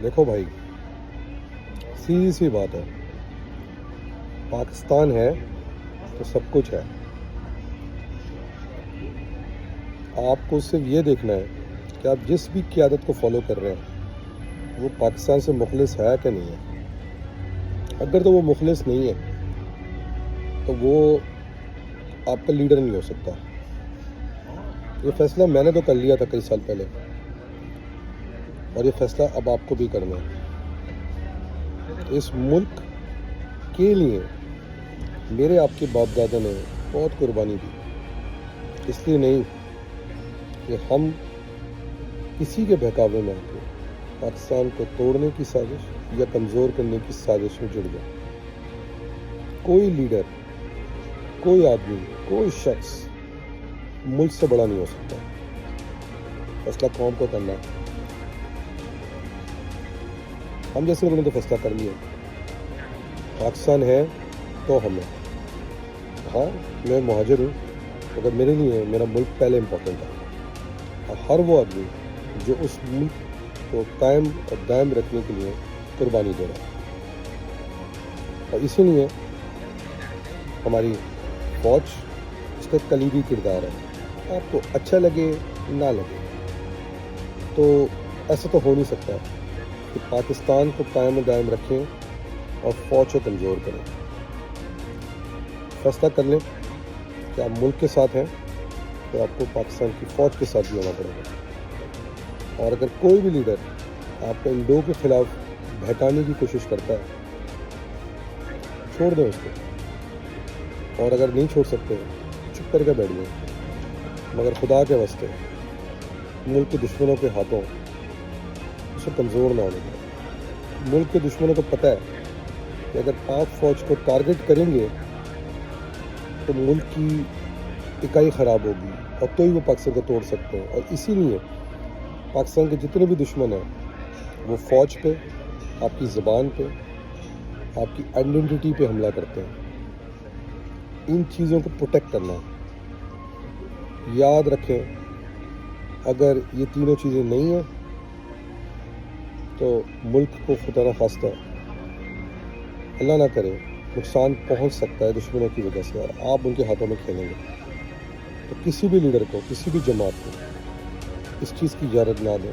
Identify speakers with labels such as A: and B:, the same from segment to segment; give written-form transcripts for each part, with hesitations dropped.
A: देखो भाई, सीधी सी बात है, पाकिस्तान है तो सब कुछ है। आपको सिर्फ ये देखना है कि आप जिस भी क़यादत को फॉलो कर रहे हैं वो पाकिस्तान से मुखलिस है कि नहीं है। अगर तो वो मुखलिस नहीं है तो वो आपका लीडर नहीं हो सकता। ये फैसला मैंने तो कर लिया था कई साल पहले, और ये फैसला अब आपको भी करना है। इस मुल्क के लिए मेरे आपके बाप दादा ने बहुत कुर्बानी दी, इसलिए नहीं कि हम किसी के बहकावे में आके पाकिस्तान को तोड़ने की साजिश या कमज़ोर करने की साजिश में जुड़ गए। कोई लीडर, कोई आदमी, कोई शख्स मुल्क से बड़ा नहीं हो सकता। फैसला कौम को करना है। हम जैसे लोगों ने तो फैसला कर लिया, पाकिस्तान है तो हम है। हाँ, मैं मुहाजिर हूँ, मगर मेरे लिए मेरा मुल्क पहले इम्पोर्टेंट है। और हर वो आदमी जो उस मुल्क को कायम और दायम रखने के लिए कुर्बानी दे रहा है, और इसीलिए हमारी फौज इसका कलीदी किरदार है। आपको अच्छा लगे ना लगे, तो ऐसा तो हो नहीं सकता कि पाकिस्तान को कायम दायम रखें और फ़ौज को कमज़ोर करें। फैसला कर लें कि आप मुल्क के साथ हैं तो आपको पाकिस्तान की फ़ौज के साथ भी होना पड़ेगा। और अगर कोई भी लीडर आपको इन दो के ख़िलाफ़ बहकाने की कोशिश करता है, छोड़ दें उसको। और अगर नहीं छोड़ सकते चुप करके बैठ जाए, मगर खुदा के वास्ते मुल्क के दुश्मनों के हाथों उसे कमज़ोर ना होने दें। मुल्क के दुश्मनों को पता है कि अगर पाक फ़ौज को टारगेट करेंगे तो मुल्क की इकाई ख़राब होगी, और तो ही वो पाकिस्तान को तोड़ सकते हैं। और इसीलिए पाकिस्तान के जितने भी दुश्मन हैं वो फ़ौज पे, आपकी ज़बान पे, आपकी आइडेंटिटी पे हमला करते हैं। इन चीज़ों को प्रोटेक्ट करना है। याद रखें, अगर ये तीनों चीज़ें नहीं हैं तो मुल्क को खुदा न खास्ता, अल्लाह ना करे, नुकसान पहुंच सकता है दुश्मनों की वजह से, और आप उनके हाथों में खेलेंगे। तो किसी भी लीडर को, किसी भी जमात को इस चीज़ की इजाज़त ना दें।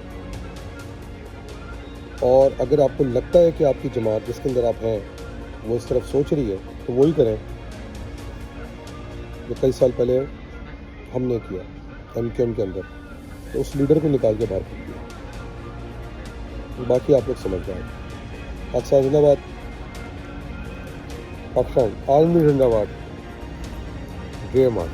A: और अगर आपको लगता है कि आपकी जमात जिसके अंदर आप हैं वो इस तरफ सोच रही है, तो वही करें जो कई साल पहले हमने किया MKM के अंदर। तो उस लीडर को निकाल के बाहर कर दिया। बाकी आप लोग समझ जाए। पाकिस्तान जिंदाबाद, पाकिस्तान आर्मी जिंदाबाद, जय मां।